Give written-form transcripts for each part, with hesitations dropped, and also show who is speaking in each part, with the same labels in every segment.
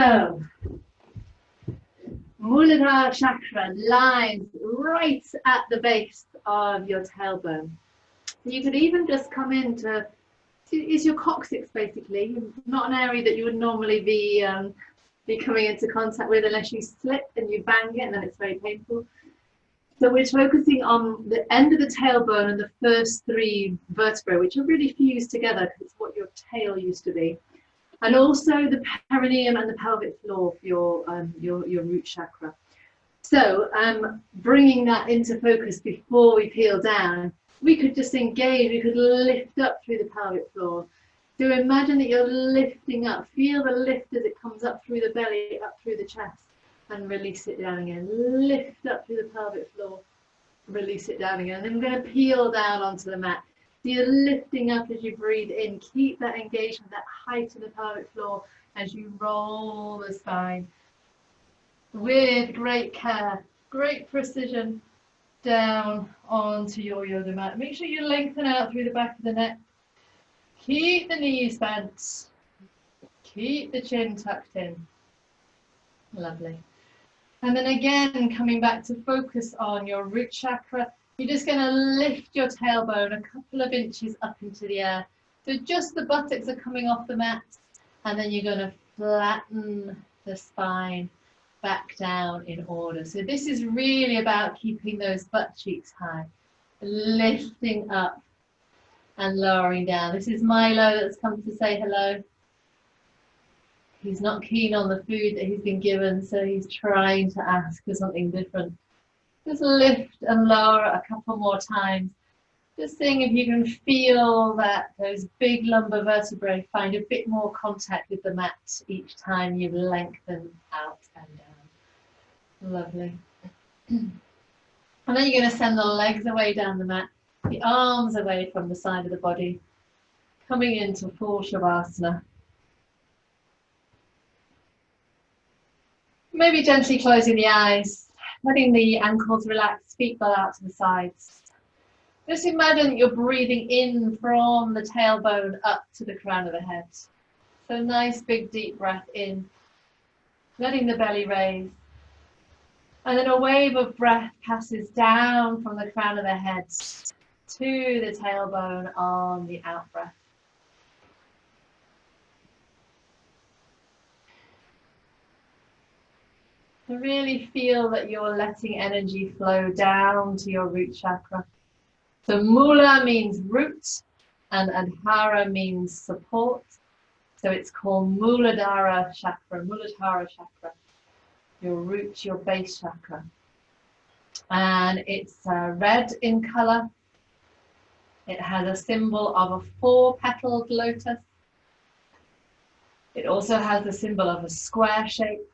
Speaker 1: So, Mooladhara chakra lies right at the base of your tailbone. You could even just come into, is your coccyx basically, not an area that you would normally be coming into contact with unless you slip and you bang it and then it's very painful. So we're focusing on the end of the tailbone and the first three vertebrae, which are really fused together because it's what your tail used to be. And also the perineum and the pelvic floor for your root chakra. So bringing that into focus before we peel down, we could just engage, we could lift up through the pelvic floor. So imagine that you're lifting up, feel the lift as it comes up through the belly, up through the chest, and release it down again. Lift up through the pelvic floor, release it down again. And then we're going to peel down onto the mat. So you're lifting up as you breathe in. Keep that engagement, that height of the pelvic floor as you roll the spine. With great care, great precision, down onto your yoga mat. Make sure you lengthen out through the back of the neck. Keep the knees bent. Keep the chin tucked in. Lovely. And then again, coming back to focus on your root chakra, you're just going to lift your tailbone a couple of inches up into the air. So just the buttocks are coming off the mat, and then you're going to flatten the spine back down in order. So this is really about keeping those butt cheeks high, lifting up and lowering down. This is Milo that's come to say hello. He's not keen on the food that he's been given, so he's trying to ask for something different. Just lift and lower a couple more times. Just seeing if you can feel that those big lumbar vertebrae find a bit more contact with the mat each time you lengthen out and down. Lovely. And then you're going to send the legs away down the mat, the arms away from the side of the body, coming into full Shavasana. Maybe gently closing the eyes, letting the ankles relax, feet bow out to the sides. Just imagine that you're breathing in from the tailbone up to the crown of the head. So nice big deep breath in, letting the belly raise. And then a wave of breath passes down from the crown of the head to the tailbone on the out breath. To really feel that you're letting energy flow down to your root chakra. So Mula means root and Adhara means support. So it's called Mooladhara chakra, Mooladhara chakra, your root, your base chakra. And it's red in color. It has a symbol of a 4-petaled lotus. It also has the symbol of a square shape.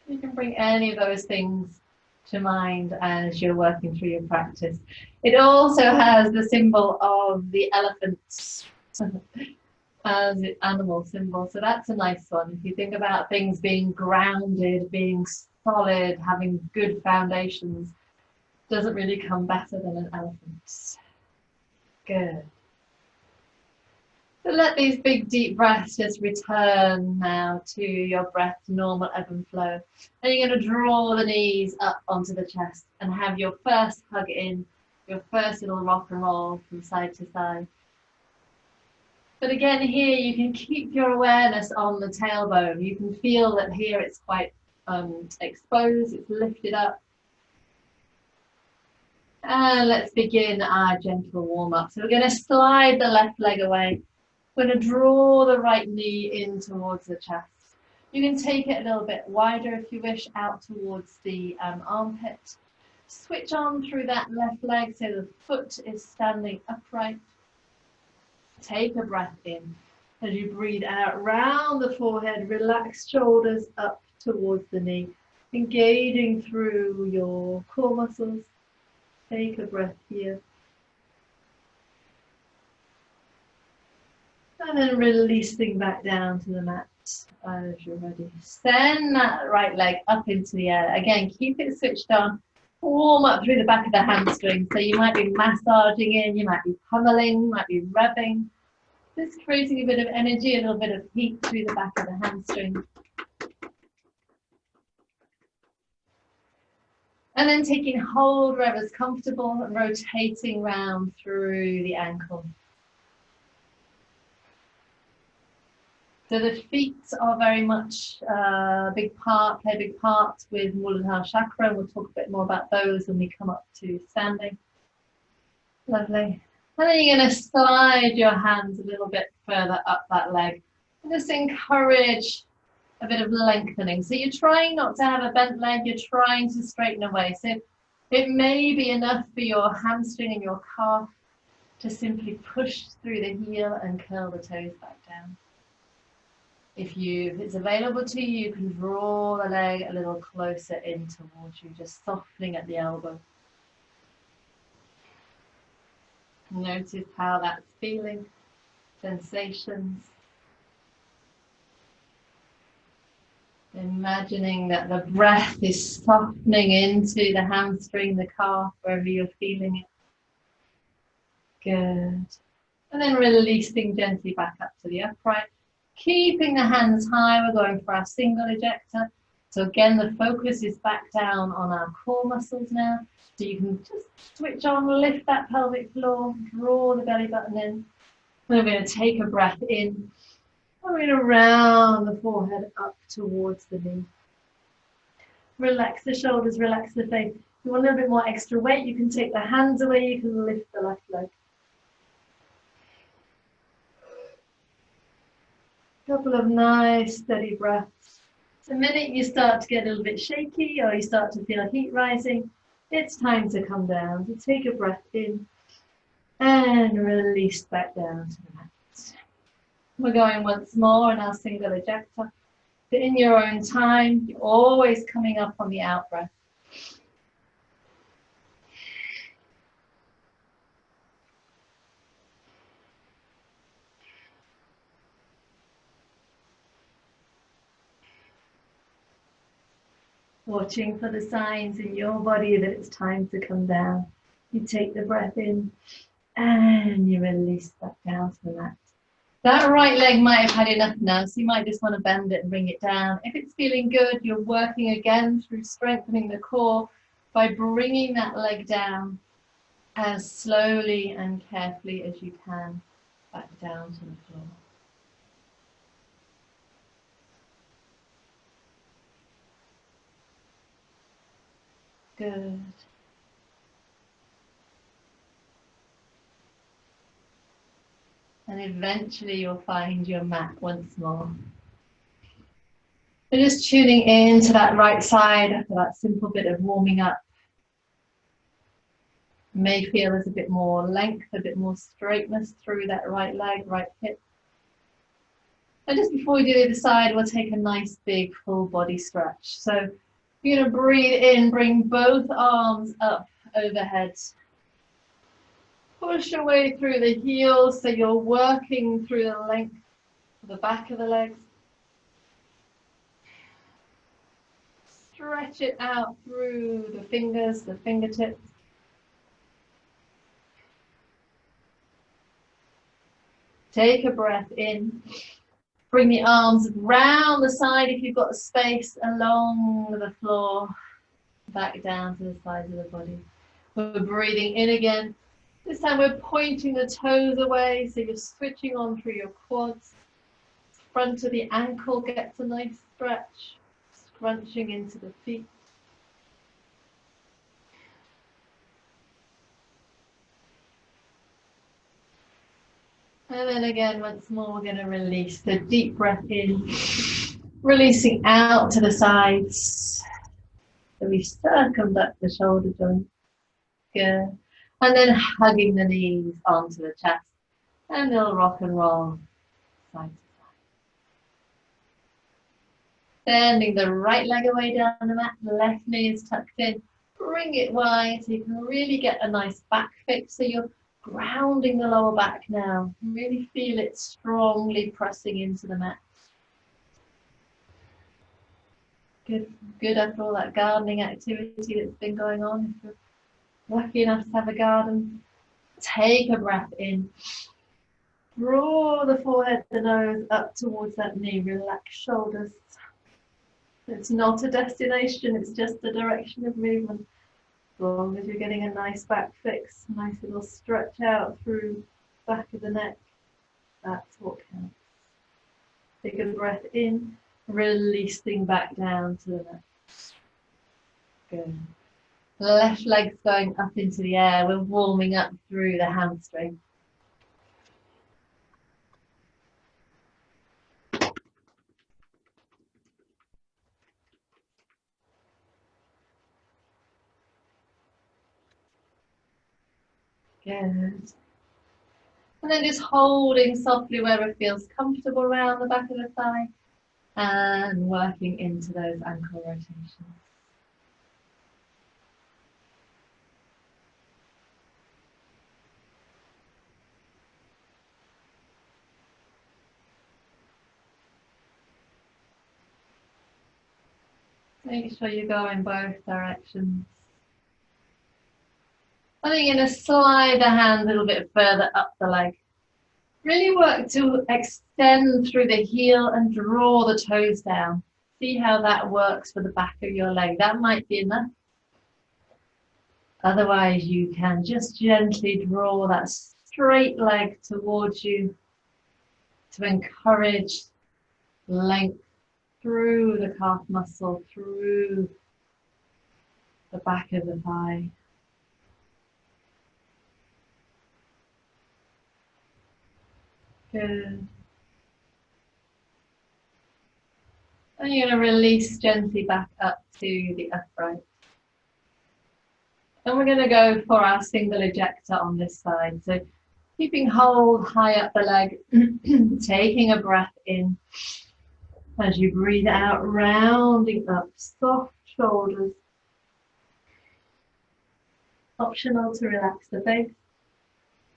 Speaker 1: You can bring any of those things to mind as you're working through your practice. It also has the symbol of the elephant as an animal symbol, so that's a nice one. If you think about things being grounded, being solid, having good foundations, doesn't really come better than an elephant. Good. So let these big deep breaths just return now to your breath, normal ebb and flow. And you're going to draw the knees up onto the chest and have your first hug in, your first little rock and roll from side to side. But again, here you can keep your awareness on the tailbone. You can feel that here it's quite exposed, it's lifted up. And let's begin our gentle warm up. So we're going to slide the left leg away. We're going to draw the right knee in towards the chest. You can take it a little bit wider if you wish, out towards the armpit. Switch on through that left leg so the foot is standing upright. Take a breath in. As you breathe out, round the forehead, relax shoulders up towards the knee, engaging through your core muscles. Take a breath here. And then releasing back down to the mat as you're ready. Send that right leg up into the air. Again, keep it switched on. Warm up through the back of the hamstring. So you might be massaging in, you might be pummeling, you might be rubbing. Just creating a bit of energy, a little bit of heat through the back of the hamstring. And then taking hold wherever's comfortable and rotating round through the ankle. So the feet are very much play a big part with Mooladhara chakra. We'll talk a bit more about those when we come up to standing. Lovely. And then you're going to slide your hands a little bit further up that leg. And just encourage a bit of lengthening. So you're trying not to have a bent leg, you're trying to straighten away. So it may be enough for your hamstring and your calf to simply push through the heel and curl the toes back down. If it's available to you, you can draw the leg a little closer in towards you, just softening at the elbow. Notice how that's feeling, sensations. Imagining that the breath is softening into the hamstring, the calf, wherever you're feeling it. Good. And then releasing gently back up to the upright. Keeping the hands high, we're going for our single ejector. So again, the focus is back down on our core muscles now. So you can just switch on, lift that pelvic floor, draw the belly button in. We're going to take a breath in. We're going to round the forehead up towards the knee. Relax the shoulders, relax the face. If you want a little bit more extra weight, you can take the hands away, you can lift the left leg. Couple of nice steady breaths. The minute you start to get a little bit shaky or you start to feel heat rising, it's time to come down. So take a breath in and release back down to the mat. We're going once more in our single ejector. So in your own time, you're always coming up on the out breath. Watching for the signs in your body that it's time to come down. You take the breath in and you release back down to the mat. That right leg might have had enough now, so you might just want to bend it and bring it down. If it's feeling good, you're working again through strengthening the core by bringing that leg down as slowly and carefully as you can back down to the floor. Good. And eventually you'll find your mat once more. So just tuning into that right side after that simple bit of warming up. You may feel there's a bit more length, a bit more straightness through that right leg, right hip. And just before we do the other side, we'll take a nice big full body stretch. So you're going to breathe in, bring both arms up overhead. Push your way through the heels so you're working through the length of the back of the legs. Stretch it out through the fingers, the fingertips. Take a breath in. Bring the arms round the side if you've got the space, along the floor, back down to the sides of the body. We're breathing in again. This time we're pointing the toes away, so you're switching on through your quads. Front of the ankle gets a nice stretch, scrunching into the feet. And then again, once more, we're going to release. So deep breath in, releasing out to the sides. So we circumduct the shoulder joint. Good. And then hugging the knees onto the chest. And they'll rock and roll side to side. Bending the right leg away down the mat. Left knee is tucked in. Bring it wide so you can really get a nice back fix. So you're grounding the lower back now. Really feel it strongly pressing into the mat. Good, good after all that gardening activity that's been going on. If you're lucky enough to have a garden, take a breath in. Draw the forehead, the nose up towards that knee. Relax shoulders. It's not a destination, it's just a direction of movement. As long as you're getting a nice back fix, nice little stretch out through the back of the neck, that's what counts. Take a breath in, releasing back down to the neck. Good. Left leg's going up into the air. We're warming up through the hamstring. Good. And then just holding softly where it feels comfortable around the back of the thigh and working into those ankle rotations. Make sure you go in both directions. I think you're going to slide the hand a little bit further up the leg. Really work to extend through the heel and draw the toes down. See how that works for the back of your leg. That might be enough. Otherwise, you can just gently draw that straight leg towards you to encourage length through the calf muscle, through the back of the thigh. Good. And you're going to release gently back up to the upright. And we're going to go for our single ejector on this side. So keeping hold high up the leg, taking a breath in. As you breathe out, rounding up, soft shoulders. Optional to relax the face.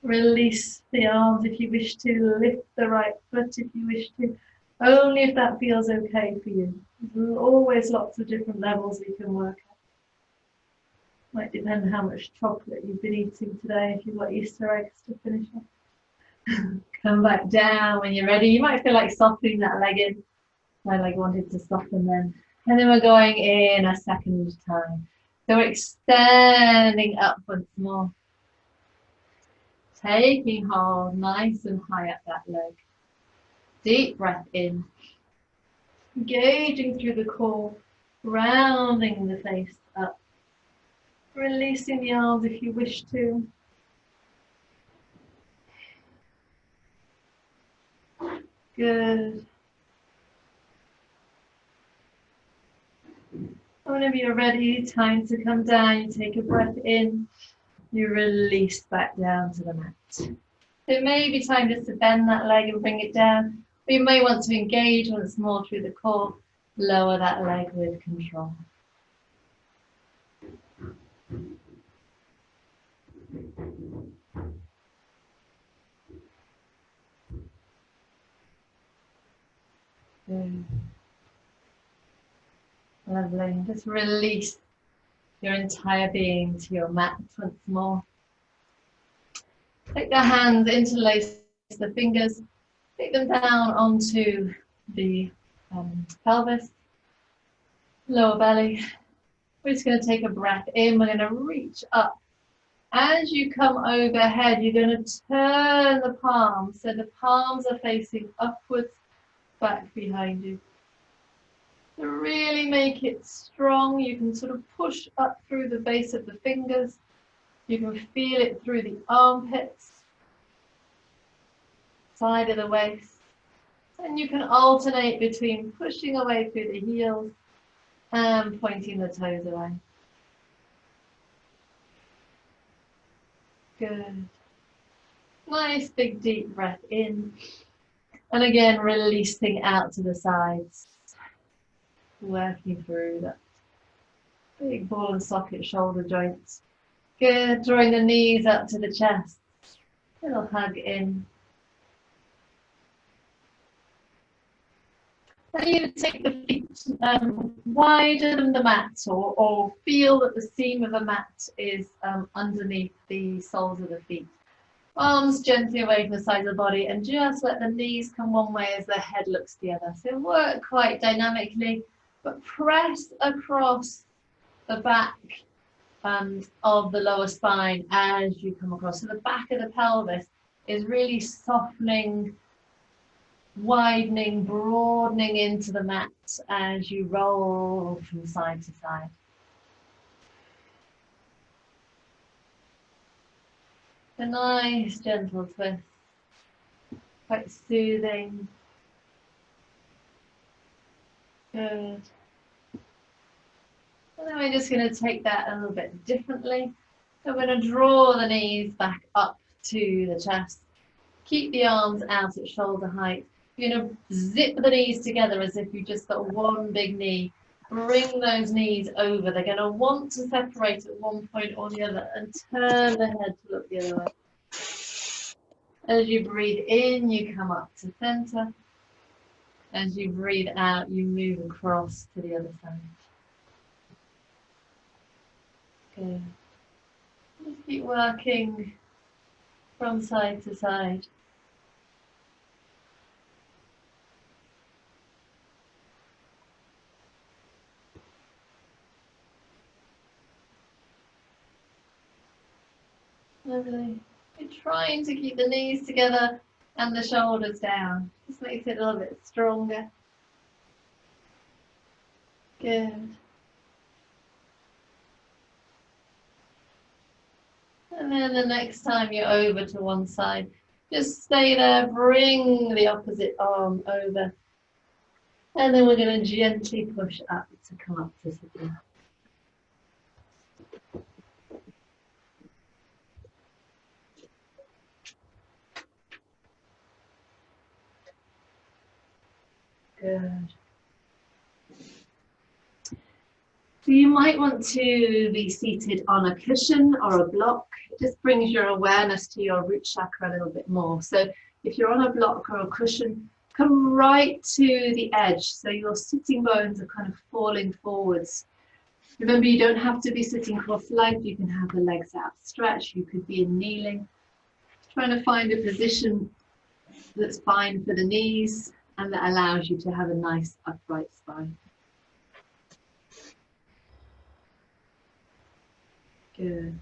Speaker 1: Release the arms if you wish to, lift the right foot if you wish to, only if that feels okay for you. There's always lots of different levels we can work at. Might depend on how much chocolate you've been eating today, if you've got Easter eggs to finish off. Come back down when you're ready. You might feel like softening that leg in. My leg wanted to soften then. And then we're going in a second time. So we're extending up once more. Taking hold nice and high up that leg. Deep breath in. Engaging through the core, rounding the face up. Releasing the arms if you wish to. Good. Whenever you're ready, time to come down. You take a breath in. You release back down to the mat. It may be time just to bend that leg and bring it down. Or you may want to engage once more through the core. Lower that leg with control. Good. Lovely. Just release your entire being to your mat once more. Take the hands, interlace the fingers, take them down onto the pelvis, lower belly. We're just going to take a breath in. We're going to reach up. As you come overhead, you're going to turn the palms. So the palms are facing upwards, back behind you. To really make it strong, you can sort of push up through the base of the fingers. You can feel it through the armpits, side of the waist. And you can alternate between pushing away through the heels and pointing the toes away. Good. Nice big deep breath in. And again, releasing out to the sides. Working through that big ball and socket shoulder joints. Good. Drawing the knees up to the chest. Little hug in. And you take the feet wider than the mat, or feel that the seam of the mat is underneath the soles of the feet. Arms gently away from the side of the body, and just let the knees come one way as the head looks the other. So work quite dynamically, but press across the back of the lower spine as you come across. So the back of the pelvis is really softening, widening, broadening into the mat as you roll from side to side. A nice gentle twist, quite soothing. Good. And then we're just going to take that a little bit differently. So we're going to draw the knees back up to the chest. Keep the arms out at shoulder height. You're going to zip the knees together as if you've just got one big knee. Bring those knees over. They're going to want to separate at one point or the other, and turn the head to look the other way. As you breathe in, you come up to center. As you breathe out, you move across to the other side. Good. Just keep working from side to side. Lovely. You're trying to keep the knees together and the shoulders down. Just makes it a little bit stronger. Good. And then the next time you're over to one side, just stay there, bring the opposite arm over. And then we're going to gently push up to come up to sitting. Good. So you might want to be seated on a cushion or a block. It just brings your awareness to your root chakra a little bit more. So if you're on a block or a cushion, come right to the edge. So your sitting bones are kind of falling forwards. Remember, you don't have to be sitting cross-legged. You can have the legs outstretched. You could be in kneeling. Trying to find a position that's fine for the knees and that allows you to have a nice upright spine. Good.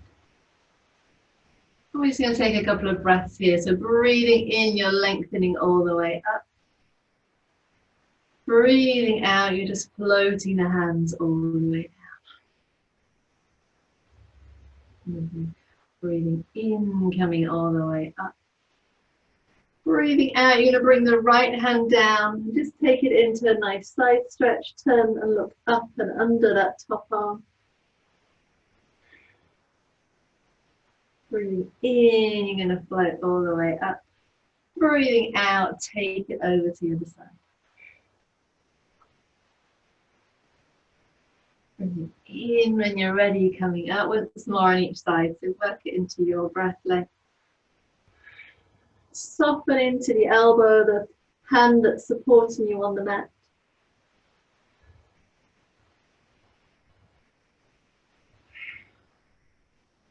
Speaker 1: We're just going to take a couple of breaths here. So breathing in, you're lengthening all the way up. Breathing out, you're just floating the hands all the way down. Breathing in, coming all the way up. Breathing out, you're going to bring the right hand down and just take it into a nice side stretch. Turn and look up and under that top arm. Breathing in, you're going to float all the way up. Breathing out, take it over to the other side. Breathing in when you're ready, coming out once more on each side. So work it into your breath length. Soften into the elbow, the hand that's supporting you on the mat.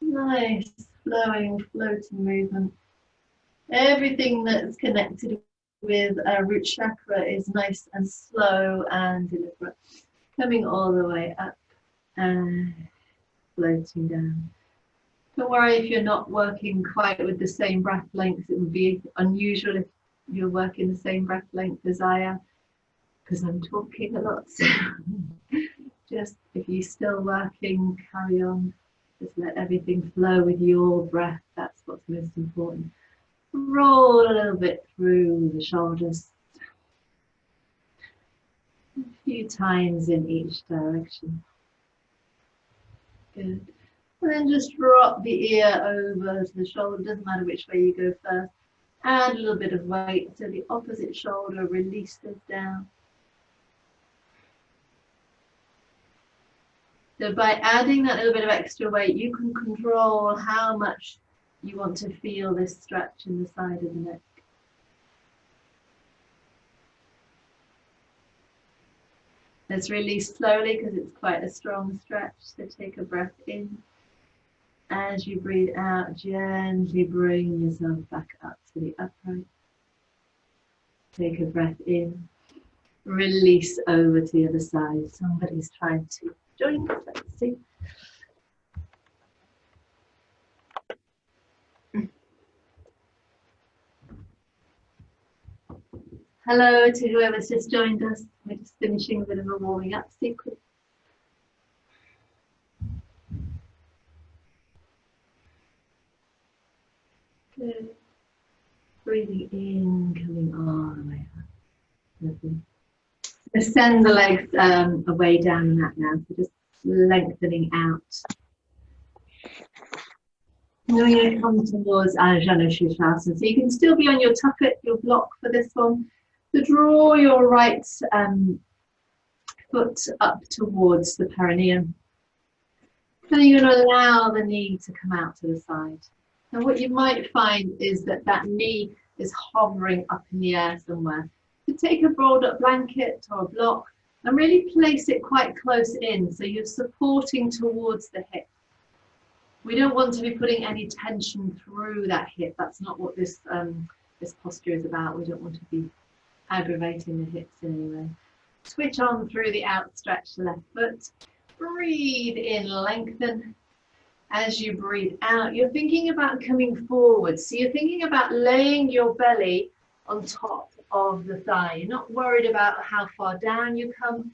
Speaker 1: Nice, flowing, floating movement. Everything that's connected with our root chakra is nice and slow and deliberate. Coming all the way up and floating down. Don't worry if you're not working quite with the same breath length. It would be unusual if you're working the same breath length as I am, because I'm talking a lot. So just if you're still working, carry on. Just let everything flow with your breath. That's what's most important. Roll a little bit through the shoulders. A few times in each direction. Good. And then just drop the ear over to the shoulder. Doesn't matter which way you go first. Add a little bit of weight so the opposite shoulder releases down. So by adding that little bit of extra weight, you can control how much you want to feel this stretch in the side of the neck. Let's release slowly because it's quite a strong stretch. So take a breath in. As you breathe out, gently bring yourself back up to the upright. Take a breath in. Release over to the other side. Somebody's trying to join us. Let's see. Hello to whoever's just joined us. We're just finishing a bit of a warming up sequence. Good. Breathing in, coming all the way up. Lovely. So send the legs away down the mat now. So just lengthening out. And we're going to come towards Ajna Shirshasana. So you can still be on your tucket, your block for this one. So draw your right foot up towards the perineum. So you're going to allow the knee to come out to the side. And what you might find is that that knee is hovering up in the air somewhere. So take a rolled up blanket or a block and really place it quite close in so you're supporting towards the hip. We don't want to be putting any tension through that hip. That's not what this posture is about. We don't want to be aggravating the hips in any way. Switch on through the outstretched left foot. Breathe in, lengthen. As you breathe out, you're thinking about coming forward. So you're thinking about laying your belly on top of the thigh. You're not worried about how far down you come.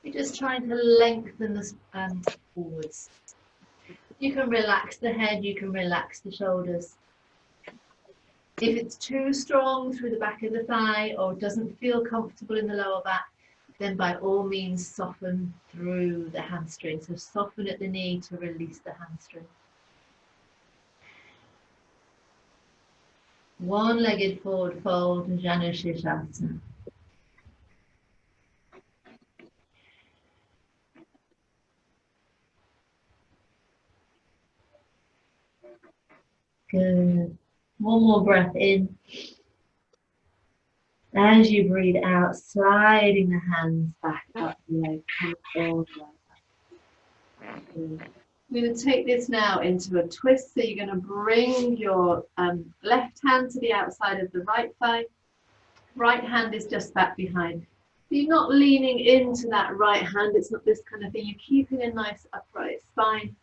Speaker 1: You're just trying to lengthen this forwards. You can relax the head, you can relax the shoulders. If it's too strong through the back of the thigh or doesn't feel comfortable in the lower back, then by all means soften through the hamstring. So soften at the knee to release the hamstring. One-legged forward fold, Janu Shirshasana. Good. One more breath in. As you breathe out, sliding the hands back up the leg, all the way up. Good. We're going to take this now into a twist. So you're going to bring your left hand to the outside of the right thigh. Right hand is just back behind. So you're not leaning into that right hand. It's not this kind of thing. You're keeping a nice upright spine.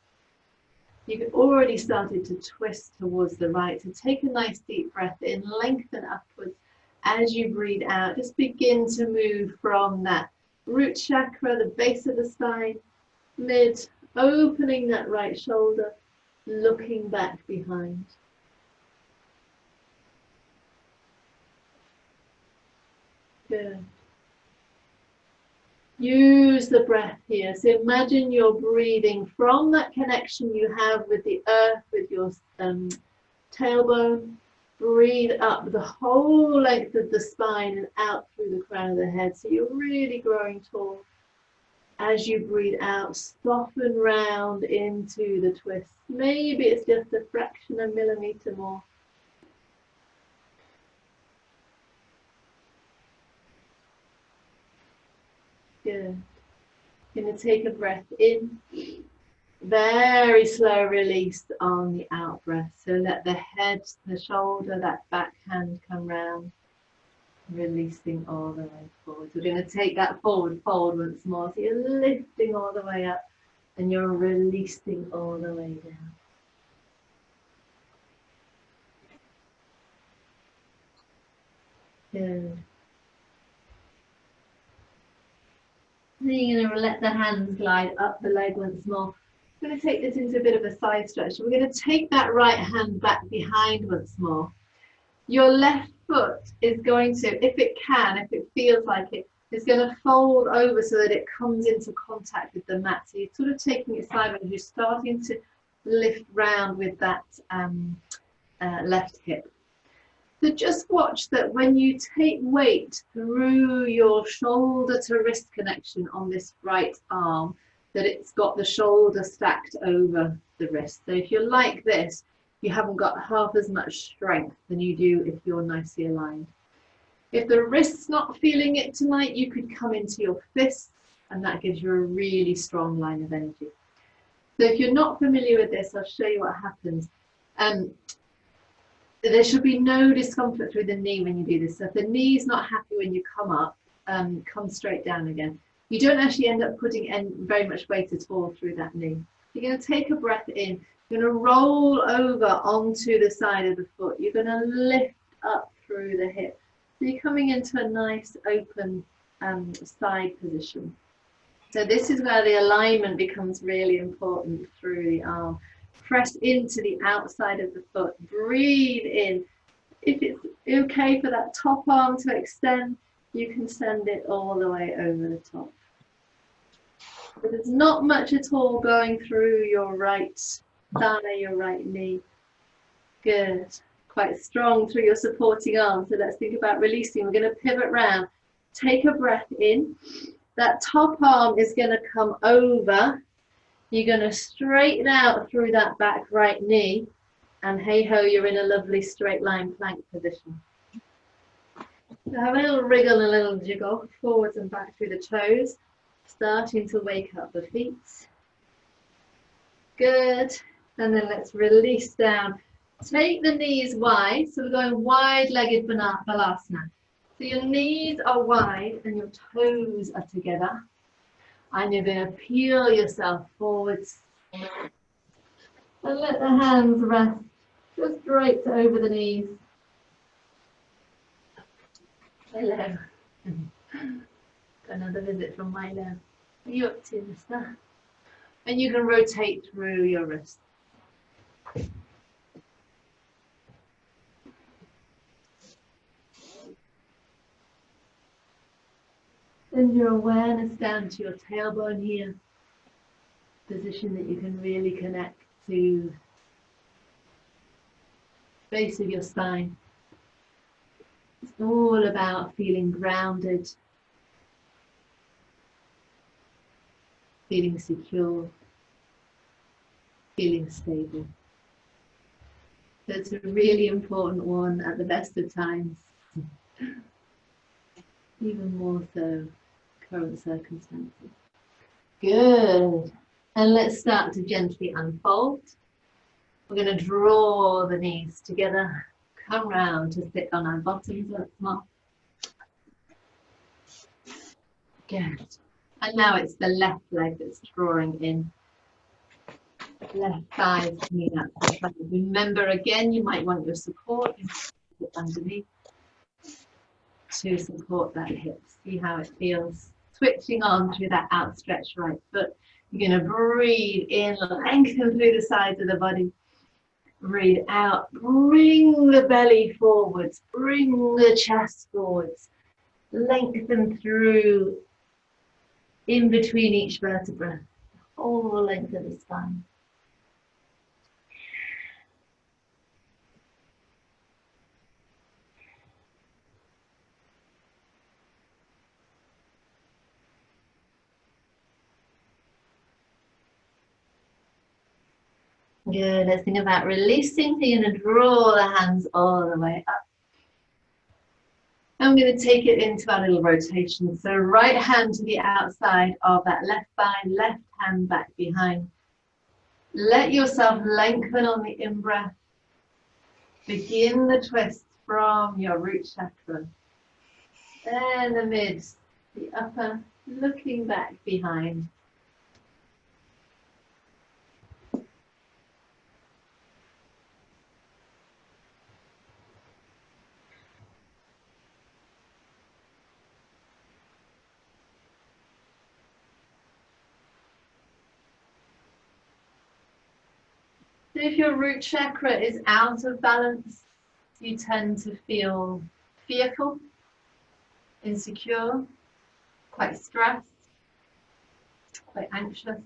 Speaker 1: You've already started to twist towards the right. So take a nice deep breath in, lengthen upwards. As you breathe out, just begin to move from that root chakra, the base of the spine, mid, opening that right shoulder, looking back behind. Good. Use the breath here. So imagine you're breathing from that connection you have with the earth, with your tailbone. Breathe up the whole length of the spine and out through the crown of the head. So you're really growing tall. As you breathe out, soften round into the twist. Maybe it's just a fraction of a millimeter more. Good. Going to take a breath in. Very slow release on the out breath. So let the head, the shoulder, that back hand come round. Releasing all the way forward. We're going to take that forward fold once more. So you're lifting all the way up and you're releasing all the way down. Good. Then you're going to let the hands glide up the leg once more. We're going to take this into a bit of a side stretch. So we're going to take that right hand back behind once more. Your left foot is going to, if it can, if it feels like it, is going to fold over so that it comes into contact with the mat. So you're sort of taking it sideways. You're starting to lift round with that left hip. So just watch that when you take weight through your shoulder to wrist connection on this right arm, that it's got the shoulder stacked over the wrist. So if you're like this, you haven't got half as much strength than you do if you're nicely aligned. If the wrist's not feeling it tonight, you could come into your fists, and that gives you a really strong line of energy. So if you're not familiar with this, I'll show you what happens. There should be no discomfort through the knee when you do this. So if the knee's not happy when you come up, come straight down again. You don't actually end up putting very much weight at all through that knee. You're going to take a breath in. You're going to roll over onto the side of the foot. You're going to lift up through the hip. So you're coming into a nice open side position. So this is where the alignment becomes really important through the arm. Press into the outside of the foot. Breathe in. If it's okay for that top arm to extend, you can send it all the way over the top. But there's not much at all going through your right thigh, your right knee. Good. Quite strong through your supporting arm. So let's think about releasing. We're going to pivot round. Take a breath in. That top arm is going to come over. You're going to straighten out through that back right knee. And hey ho, you're in a lovely straight line plank position. So have a little wriggle and a little jiggle forwards and back through the toes. Starting to wake up the feet. Good. And then let's release down. Take the knees wide. So we're going wide-legged Balasana. So your knees are wide and your toes are together. And you're going to peel yourself forwards. And let the hands rest just straight over the knees. Hello. Another visit from Milo. What are you up to, mister? And you can rotate through your wrists. Send your awareness down to your tailbone here. Position that you can really connect to the base of your spine. It's all about feeling grounded, feeling secure, feeling stable. That's a really important one at the best of times. Even more so current circumstances. Good. And let's start to gently unfold. We're going to draw the knees together. Come round to sit on our bottoms once more. Good. And now it's the left leg that's drawing in. Left thigh is coming up. Remember again, you might want your support underneath to support that hip. See how it feels. Switching on through that outstretched right foot. You're going to breathe in, lengthen through the sides of the body. Breathe out. Bring the belly forwards. Bring the chest forwards. Lengthen through in between each vertebra. Whole length of the spine. Good. Let's think about releasing. So you're going to draw the hands all the way up. I'm going to take it into our little rotation. So right hand to the outside of that left thigh, left hand back behind. Let yourself lengthen on the in-breath. Begin the twist from your root chakra. Then the mid, the upper, looking back behind. So if your root chakra is out of balance, you tend to feel fearful, insecure, quite stressed, quite anxious.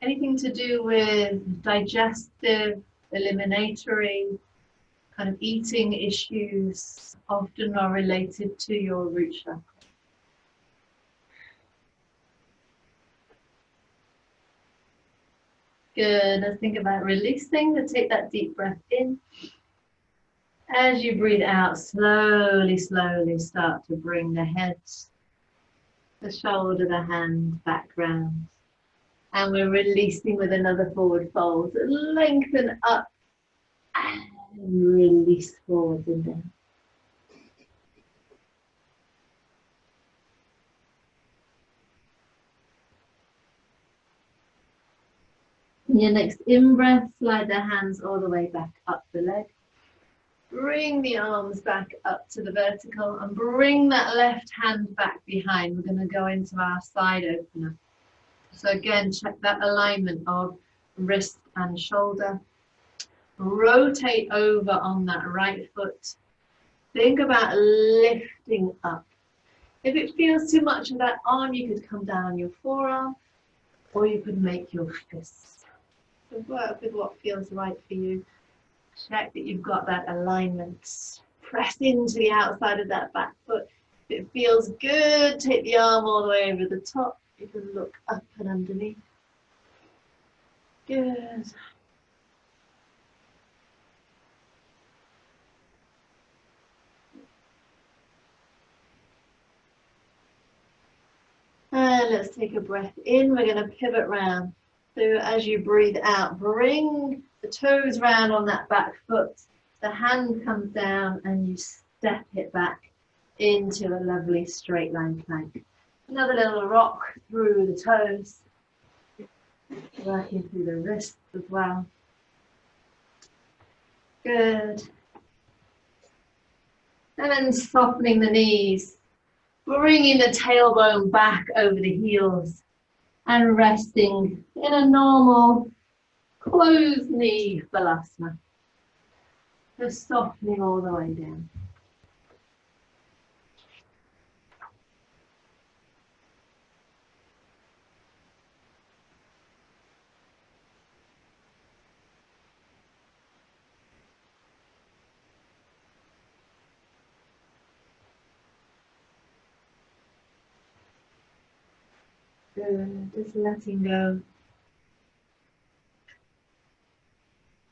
Speaker 1: Anything to do with digestive, eliminatory, kind of eating issues often are related to your root chakra. Good. Let's think about releasing. So take that deep breath in. As you breathe out, slowly, slowly start to bring the head the shoulder, the hand, back round. And we're releasing with another forward fold. So lengthen up and release forward and down. In your next in-breath, slide the hands all the way back up the leg. Bring the arms back up to the vertical and bring that left hand back behind. We're going to go into our side opener. So again, check that alignment of wrist and shoulder. Rotate over on that right foot. Think about lifting up. If it feels too much of that arm, you could come down on your forearm, or you could make your fists. So work with what feels right for you. Check that you've got that alignment. Press into the outside of that back foot. If it feels good, take the arm all the way over the top. You can look up and underneath. Good. And let's take a breath in. We're going to pivot round. So as you breathe out, bring the toes round on that back foot. The hand comes down and you step it back into a lovely straight line plank. Another little rock through the toes. Working through the wrists as well. Good. And then softening the knees. Bringing the tailbone back over the heels and resting in a normal closed knee balasana. Just softening all the way down. Good, just letting go.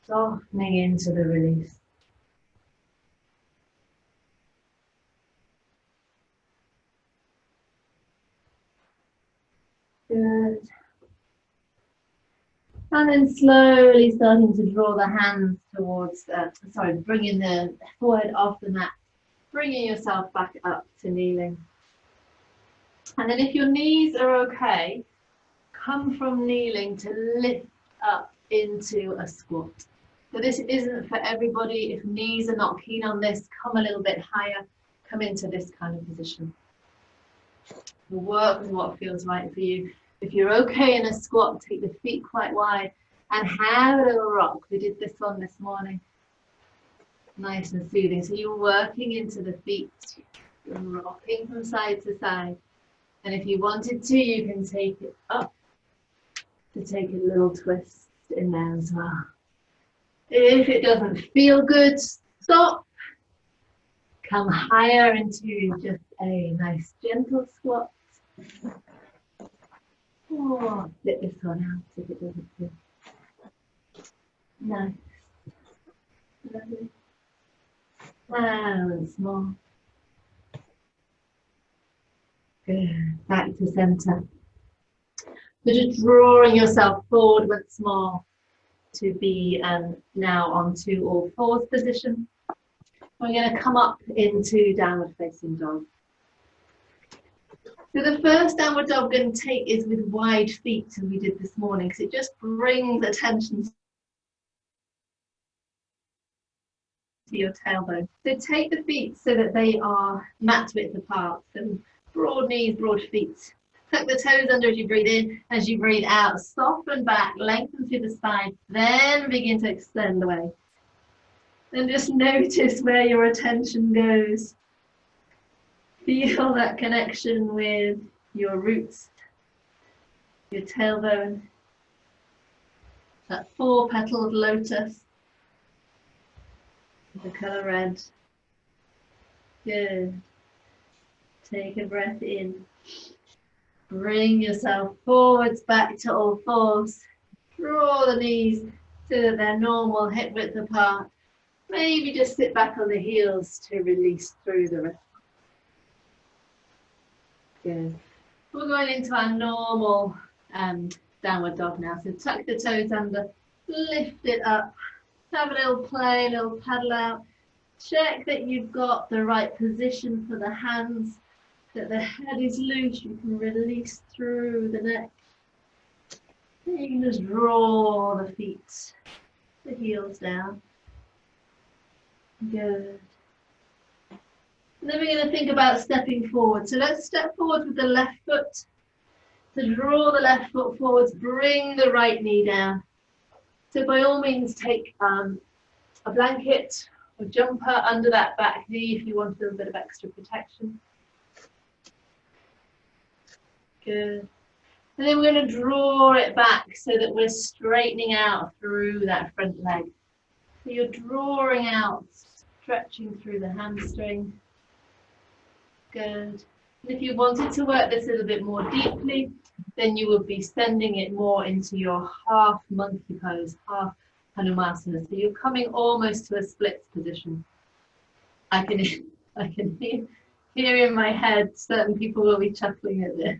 Speaker 1: Softening into the release. Good. And then slowly starting to draw the hands towards, bringing the forehead off the mat. Bringing yourself back up to kneeling. And then if your knees are okay, come from kneeling to lift up into a squat. So this isn't for everybody. If knees are not keen on this, come a little bit higher. Come into this kind of position. Work with what feels right for you. If you're okay in a squat, take the feet quite wide and have a little rock. We did this one this morning. Nice and soothing. So you're working into the feet. You're rocking from side to side. And if you wanted to, you can take it up to take a little twist in there as well. If it doesn't feel good, stop. Come higher into just a nice gentle squat. Or let this one out if it doesn't feel nice. Lovely. And once more. Good. Back to center. So just drawing yourself forward once more to be now onto all fours position. We're going to come up into downward facing dog. So the first downward dog we're going to take is with wide feet, as we did this morning, because it just brings attention to your tailbone. So take the feet so that they are mat width apart. So broad knees, broad feet. Tuck the toes under as you breathe in. As you breathe out, soften back, lengthen through the spine, then begin to extend away. And just notice where your attention goes. Feel that connection with your roots, your tailbone, that 4-petaled lotus, the colour red. Good. Take a breath in. Bring yourself forwards back to all fours. Draw the knees so that they're normal, hip width apart. Maybe just sit back on the heels to release through the rest. Good. We're going into our normal downward dog now. So tuck the toes under, lift it up, have a little play, a little paddle out. Check that you've got the right position for the hands, that the head is loose. You can release through the neck. Then you can just draw the feet, the heels down. Good. And then we're going to think about stepping forward. So let's step forward with the left foot. To draw the left foot forwards, bring the right knee down. So by all means, take a blanket or jumper under that back knee if you want a little bit of extra protection. Good. And then we're going to draw it back so that we're straightening out through that front leg. So you're drawing out, stretching through the hamstring. Good. And if you wanted to work this a little bit more deeply, then you would be sending it more into your half monkey pose, half Hanumasana. So you're coming almost to a split position. I can hear in my head certain people will be chuckling at this.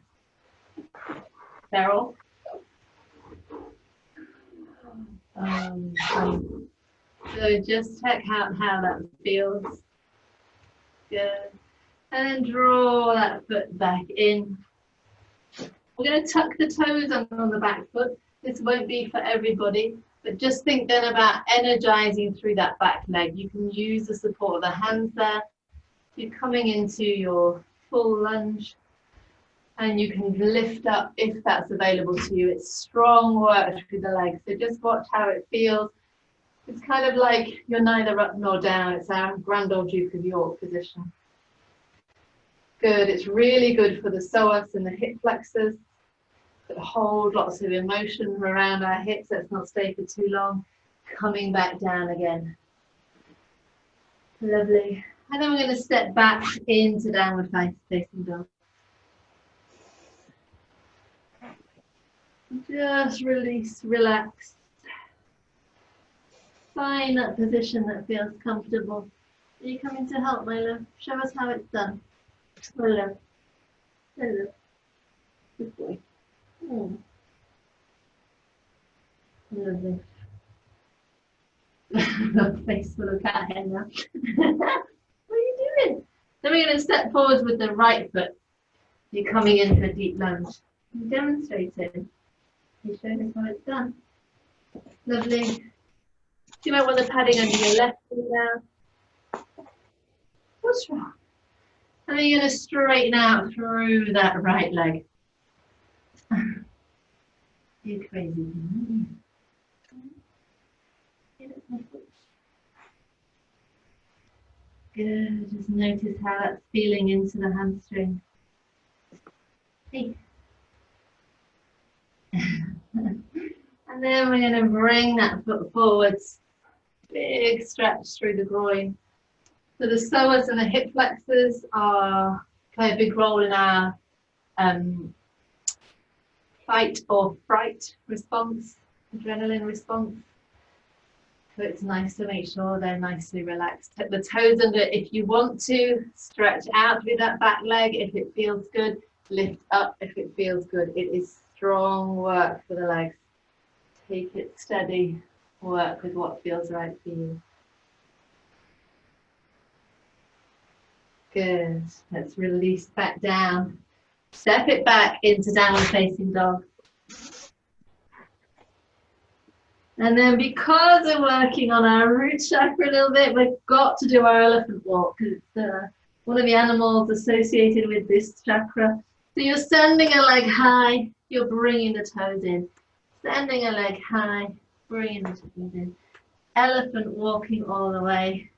Speaker 1: Beryl? So just check out how that feels. Good. And then draw that foot back in. We're going to tuck the toes on the back foot. This won't be for everybody, but just think then about energizing through that back leg. You can use the support of the hands there. You're coming into your full lunge, and you can lift up if that's available to you. It's strong work through the legs, so just watch how it feels. It's kind of like you're neither up nor down. It's our Grand Old Duke of York position. Good. It's really good for the psoas and the hip flexors that hold lots of emotion around our hips. Let's not stay for too long. Coming back down again. Lovely. And then we're going to step back into downward facing dog. Just release, relax. Find that position that feels comfortable. Are you coming to help, my love? Show us how it's done. Hello. Hello. Good boy. Oh. Lovely. Face full of cat hair now. What are you doing? Then we're going to step forward with the right foot. You're coming into a deep lunge. You're demonstrating. You showing us how it's done. Lovely. You might want the padding under your left knee now. What's wrong? And then you're going to straighten out through that right leg. You're crazy. Good. Just notice how that's feeling into the hamstring. Hey. And then we're going to bring that foot forwards. Big stretch through the groin. So the psoas and the hip flexors play a big role in our fight or fright response, adrenaline response. So it's nice to make sure they're nicely relaxed. Tuck the toes under if you want to. Stretch out through that back leg if it feels good. Lift up if it feels good. It is strong work for the legs. Take it steady. Work with what feels right for you. Good. Let's release back down. Step it back into downward facing dog. And then because we're working on our root chakra a little bit, we've got to do our elephant walk because it's one of the animals associated with this chakra. So you're standing a leg high, you're bringing the toes in. Standing a leg high, bringing the toes in. Elephant walking all the way.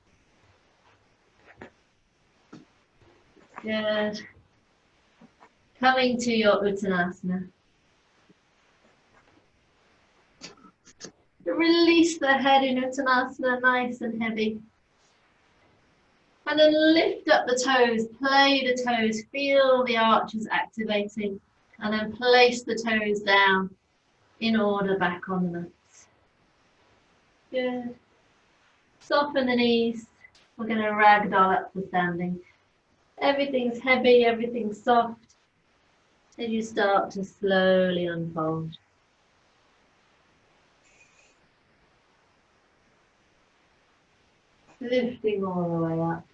Speaker 1: Good. Coming to your Uttanasana. Release the head in Uttanasana, nice and heavy. And then lift up the toes, play the toes, feel the arches activating. And then place the toes down in order back on the mats. Good. Soften the knees. We're going to ragdoll up to standing. Everything's heavy, everything's soft. As you start to slowly unfold. Lifting all the way up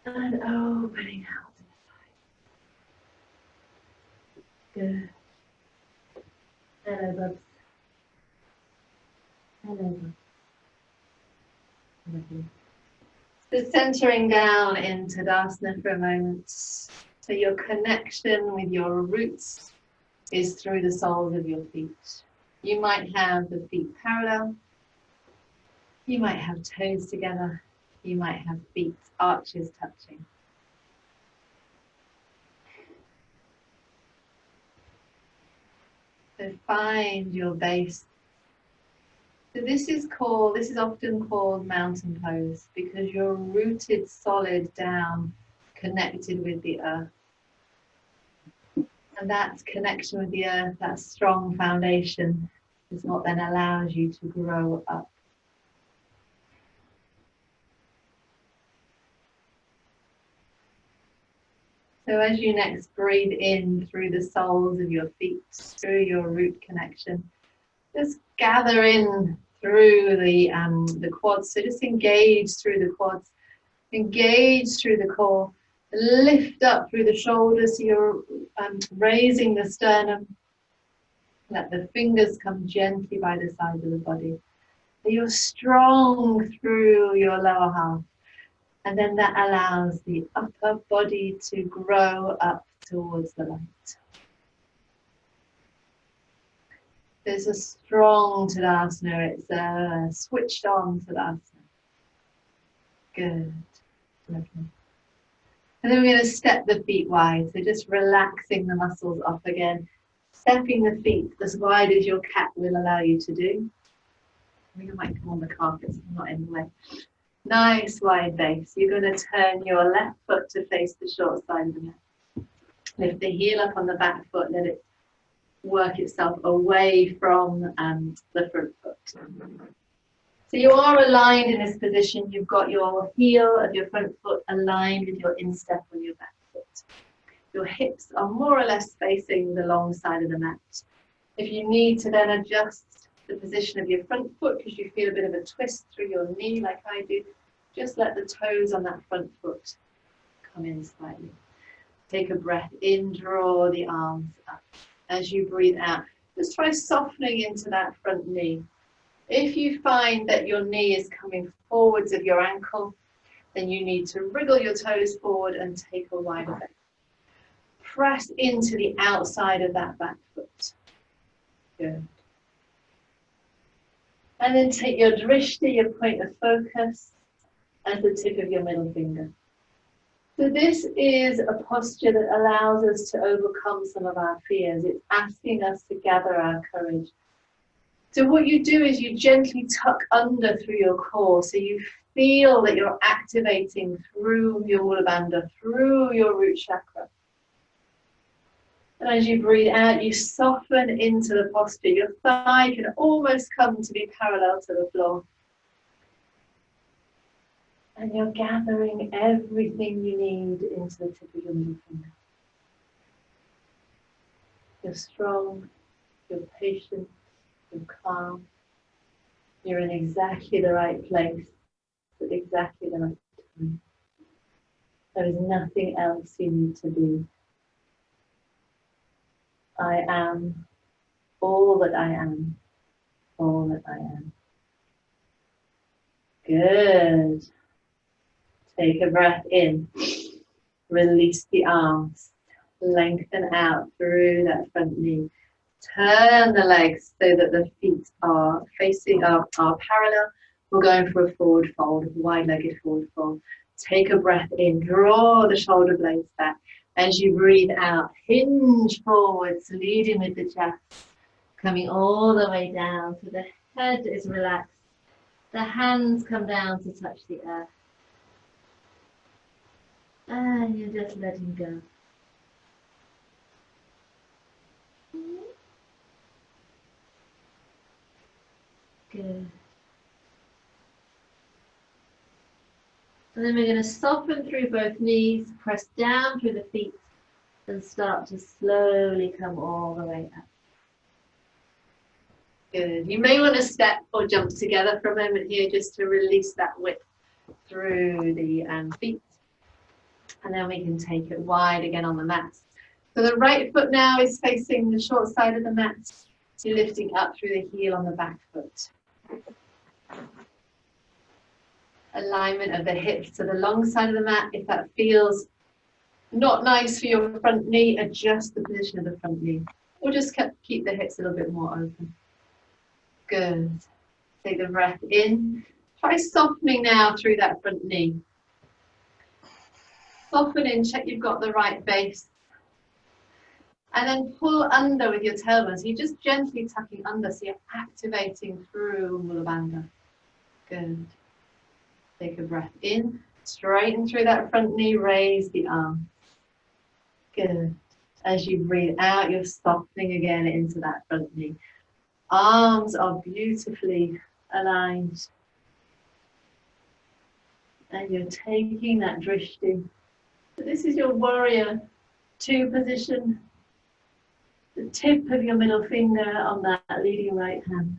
Speaker 1: and opening out to the side. Good. Hello, bubs. Hello, bubs. Lovely. So centering down in Tadasana for a moment. So your connection with your roots is through the soles of your feet. You might have the feet parallel. You might have toes together. You might have feet arches touching. So find your base. So this is often called mountain pose because you're rooted solid down, connected with the earth. And that connection with the earth, that strong foundation, is what then allows you to grow up. So as you next breathe in through the soles of your feet, through your root connection, just gather in through the quads. So just engage through the quads, engage through the core, lift up through the shoulders. So you're raising the sternum. Let the fingers come gently by the side of the body. So you're strong through your lower half. And then that allows the upper body to grow up towards the light. There's a strong Tadasana. It's a switched on Tadasana. Good. Lovely. And then we're going to step the feet wide. So just relaxing the muscles off again. Stepping the feet as wide as your cat will allow you to do. I think I might come on the carpet so I'm not in the way. Nice wide base. You're going to turn your left foot to face the short side of the mat. Lift the heel up on the back foot. Let it work itself away from the front foot. So you are aligned in this position. You've got your heel of your front foot aligned with your instep on your back foot. Your hips are more or less facing the long side of the mat. If you need to then adjust the position of your front foot because you feel a bit of a twist through your knee like I do, just let the toes on that front foot come in slightly. Take a breath in, draw the arms up. As you breathe out, just try softening into that front knee. If you find that your knee is coming forwards of your ankle, then you need to wriggle your toes forward and take a wider breath. Press into the outside of that back foot. Good. And then take your drishti, your point of focus, as the tip of your middle finger. So this is a posture that allows us to overcome some of our fears. It's asking us to gather our courage. So what you do is you gently tuck under through your core, so you feel that you're activating through your Mooladhara, through your root chakra. And as you breathe out, you soften into the posture. Your thigh can almost come to be parallel to the floor. And you're gathering everything you need into the tip of your middle finger. You're strong, you're patient, you're calm. You're in exactly the right place at exactly the right time. There is nothing else you need to do. I am all that I am, all that I am. Good. Take a breath in. Release the arms. Lengthen out through that front knee. Turn the legs so that the feet are facing are parallel. We're going for a forward fold, wide-legged forward fold. Take a breath in. Draw the shoulder blades back. As you breathe out, hinge forwards, leading with the chest, coming all the way down so the head is relaxed. The hands come down to touch the earth. And you're just letting go. Good. And then we're going to soften through both knees, press down through the feet. and start to slowly come all the way up. Good. You may want to step or jump together for a moment here just to release that width through the feet. And then we can take it wide again on the mat. So the right foot now is facing the short side of the mat. You're lifting up through the heel on the back foot. Alignment of the hips to the long side of the mat. If that feels not nice for your front knee, adjust the position of the front knee. Or just keep the hips a little bit more open. Good. Take the breath in. Try softening now through that front knee. Soften in, check you've got the right base. And then pull under with your tailbone. So you're just gently tucking under, so you're activating through Mooladhara. Good. Take a breath in, straighten through that front knee, raise the arm. Good. As you breathe out, you're softening again into that front knee. Arms are beautifully aligned. And you're taking that drishti. So this is your warrior 2 position. The tip of your middle finger on that leading right hand.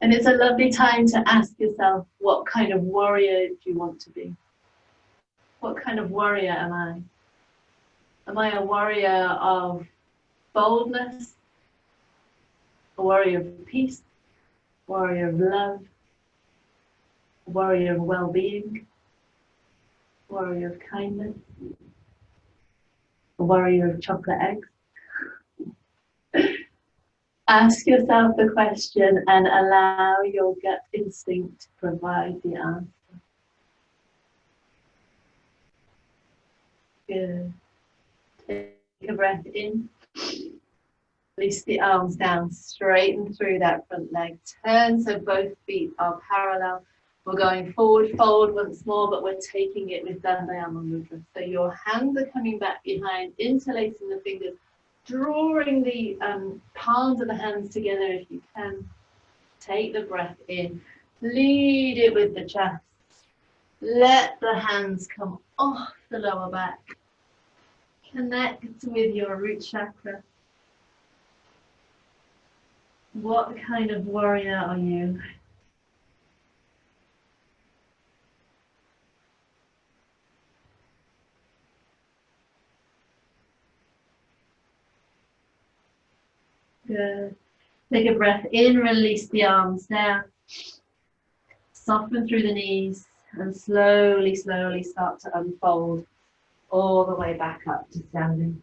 Speaker 1: And it's a lovely time to ask yourself, what kind of warrior do you want to be? What kind of warrior am I? Am I a warrior of boldness? A warrior of peace? A warrior of love? A warrior of well-being? A warrior of kindness? A warrior of chocolate eggs? Ask yourself the question and allow your gut instinct to provide the answer. Good. Take a breath in. Release the arms down, straighten through that front leg. Turn so both feet are parallel. We're going forward, fold once more, but we're taking it with Dandayama Mudra. So your hands are coming back behind, interlacing the fingers, drawing the palms of the hands together if you can. Take the breath in. Lead it with the chest. Let the hands come off the lower back. Connect with your root chakra. What kind of warrior are you? Good. Take a breath in, release the arms down. Soften through the knees and slowly, slowly start to unfold all the way back up to standing.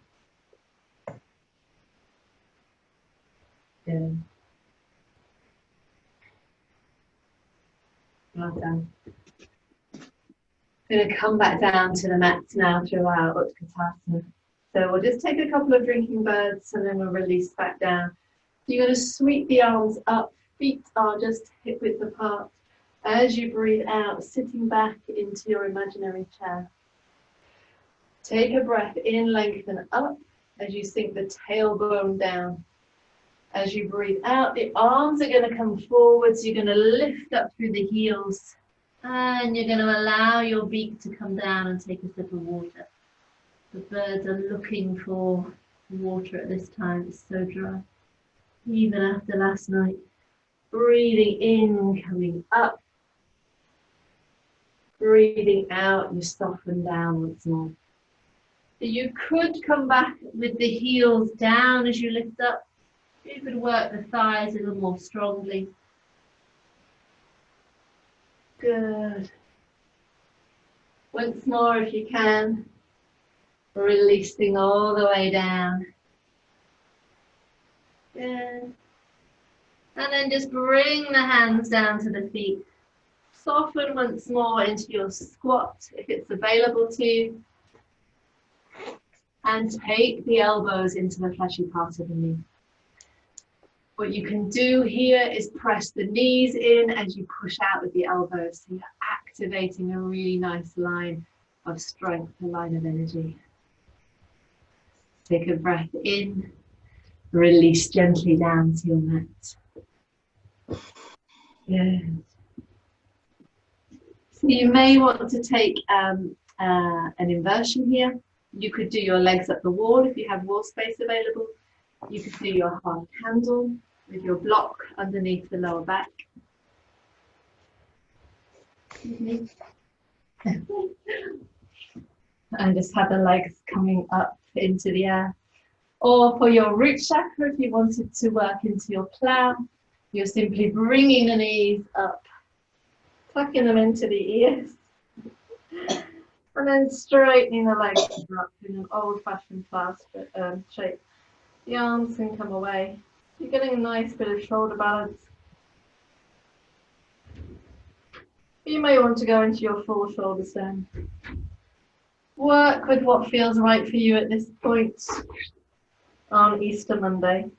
Speaker 1: Good. Well done. I'm going to come back down to the mat now through our Utkatasana. So we'll just take a couple of drinking birds and then we'll release back down. You're going to sweep the arms up, feet are just hip width apart. As you breathe out, sitting back into your imaginary chair. Take a breath in, lengthen up as you sink the tailbone down. As you breathe out, the arms are going to come forwards. You're going to lift up through the heels and you're going to allow your beak to come down and take a sip of water. The birds are looking for water at this time. It's so dry. Even after last night. Breathing in, coming up. Breathing out, you soften down once more. You could come back with the heels down as you lift up. You could work the thighs a little more strongly. Good. Once more if you can. Releasing all the way down. Good. And then just bring the hands down to the feet. Soften once more into your squat if it's available to you. And take the elbows into the fleshy part of the knee. What you can do here is press the knees in as you push out with the elbows. So you're activating a really nice line of strength, a line of energy. Take a breath in. Release gently down to your mat. Good. So you may want to take an inversion here. You could do your legs up the wall if you have wall space available. You could do your half candle with your block underneath the lower back. And just have the legs coming up into the air. Or for your root chakra, if you wanted to work into your plow, you're simply bringing the knees up, tucking them into the ears, and then straightening the legs up in an old-fashioned plow shape. The arms can come away. You're getting a nice bit of shoulder balance. You may want to go into your full shoulder stand. Work with what feels right for you at this point on Easter Monday.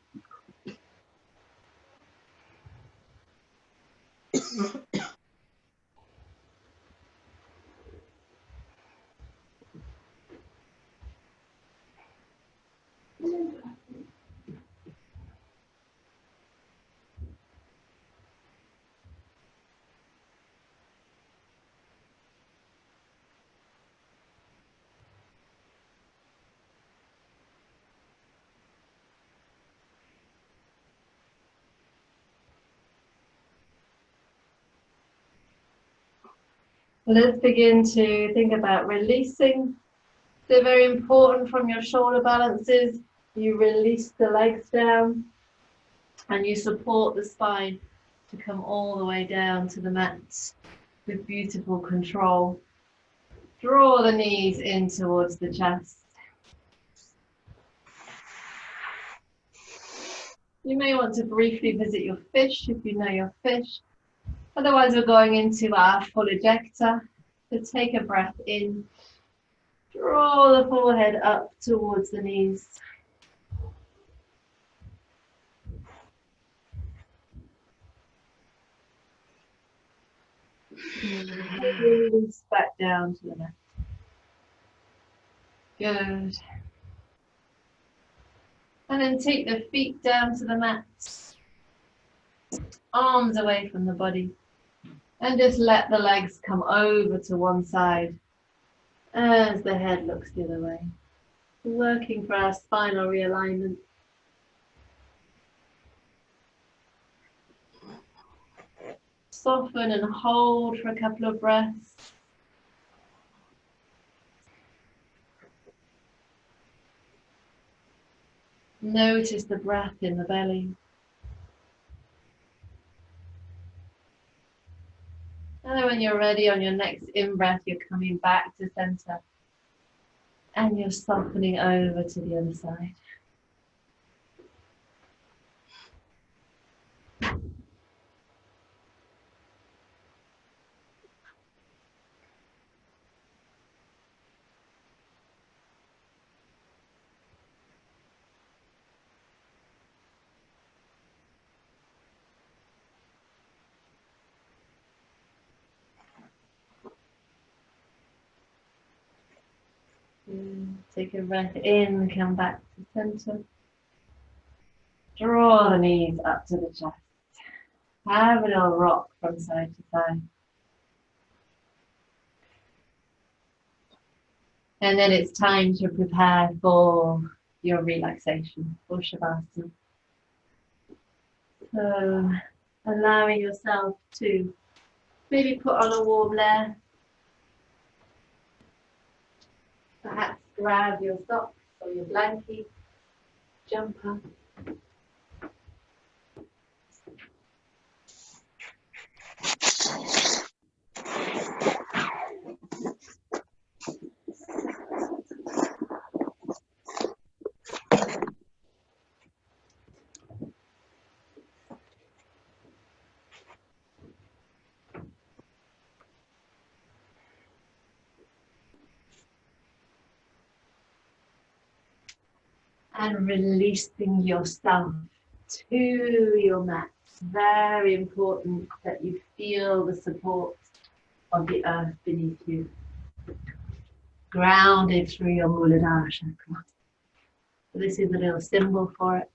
Speaker 1: Let's begin to think about releasing. So very important from your shoulder balances, you release the legs down and you support the spine to come all the way down to the mat with beautiful control. Draw the knees in towards the chest. You may want to briefly visit your fish if you know your fish. Otherwise, we're going into our full ejector. So take a breath in. Draw the forehead up towards the knees. Release back down to the mat. Good. And then take the feet down to the mat. Arms away from the body. And just let the legs come over to one side as the head looks the other way. Working for our spinal realignment. Soften and hold for a couple of breaths. Notice the breath in the belly. And then when you're ready on your next in-breath, you're coming back to center. And you're softening over to the other side. Take a breath in, come back to center. Draw the knees up to the chest. Have a little rock from side to side. And then it's time to prepare for your relaxation, for Shavasana. So allowing yourself to maybe put on a warm layer. Perhaps grab your socks or your blankie, jumper. And releasing yourself to your mat. Very important that you feel the support of the earth beneath you. Grounded through your Mooladhara chakra. So this is a little symbol for it.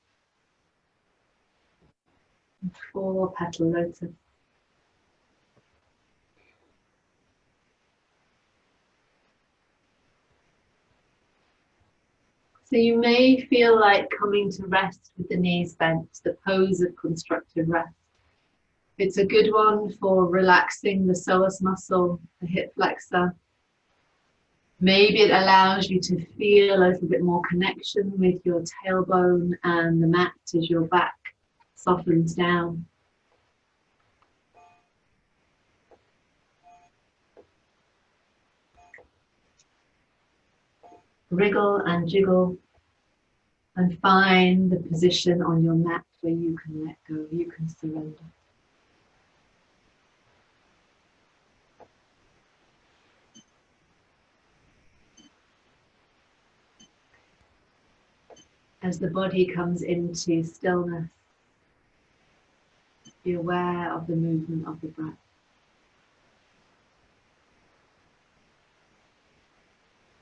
Speaker 1: 4-petal lotus. So you may feel like coming to rest with the knees bent, the pose of constructive rest. It's a good one for relaxing the psoas muscle, the hip flexor. Maybe it allows you to feel a little bit more connection with your tailbone and the mat as your back softens down. Wriggle and jiggle and find the position on your mat where you can let go, you can surrender. As the body comes into stillness, be aware of the movement of the breath.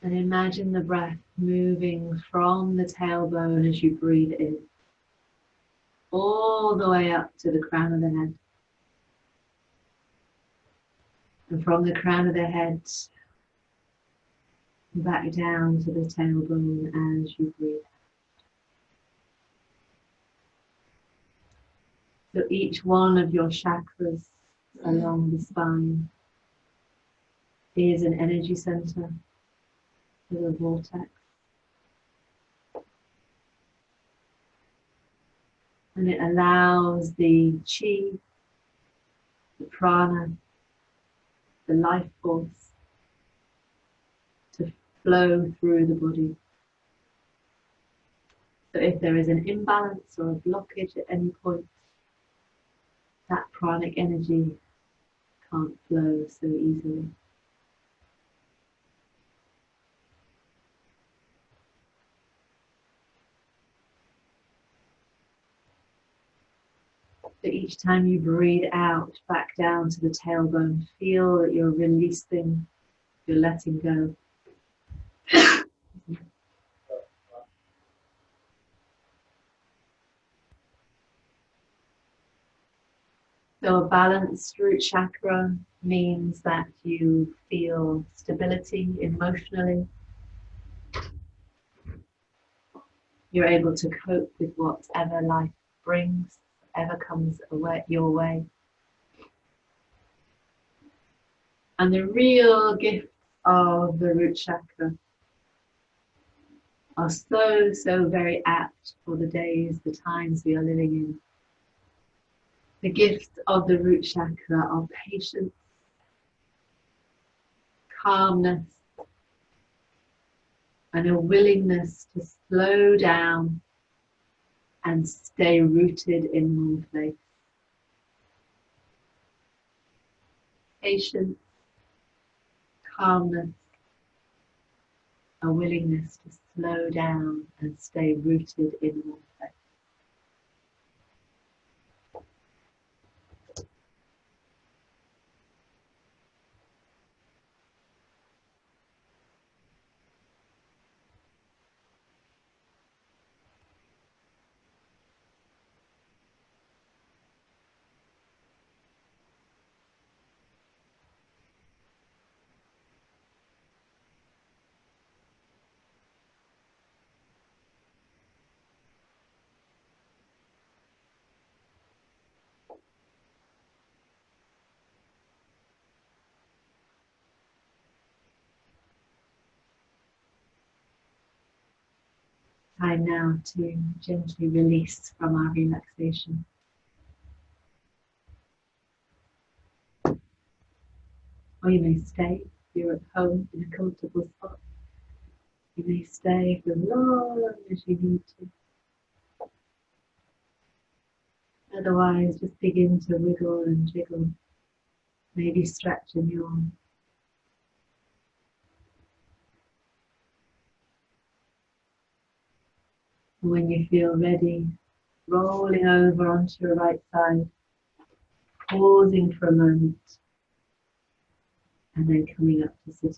Speaker 1: And imagine the breath moving from the tailbone as you breathe in, all the way up to the crown of the head. And from the crown of the head, back down to the tailbone as you breathe. So each one of your chakras along the spine is an energy center with a vortex. And it allows the chi, the prana, the life force to flow through the body. So if there is an imbalance or a blockage at any point, that pranic energy can't flow so easily. So each time you breathe out, back down to the tailbone, feel that you're releasing, you're letting go. So a balanced root chakra means that you feel stability emotionally. You're able to cope with whatever life brings, whatever comes your way. And the real gift of the root chakra are so very apt for the days, the times we are living in. The gifts of the root chakra are patience, calmness, and a willingness to slow down and stay rooted in one place. Patience, calmness, a willingness to slow down and stay rooted in one place. Time now to gently release from our relaxation. Or you may stay if you're at home in a comfortable spot. You may stay for as long as you need to. Otherwise, just begin to wiggle and jiggle, maybe stretch and yawn. When you feel ready, rolling over onto your right side, pausing for a moment, and then coming up to sitting.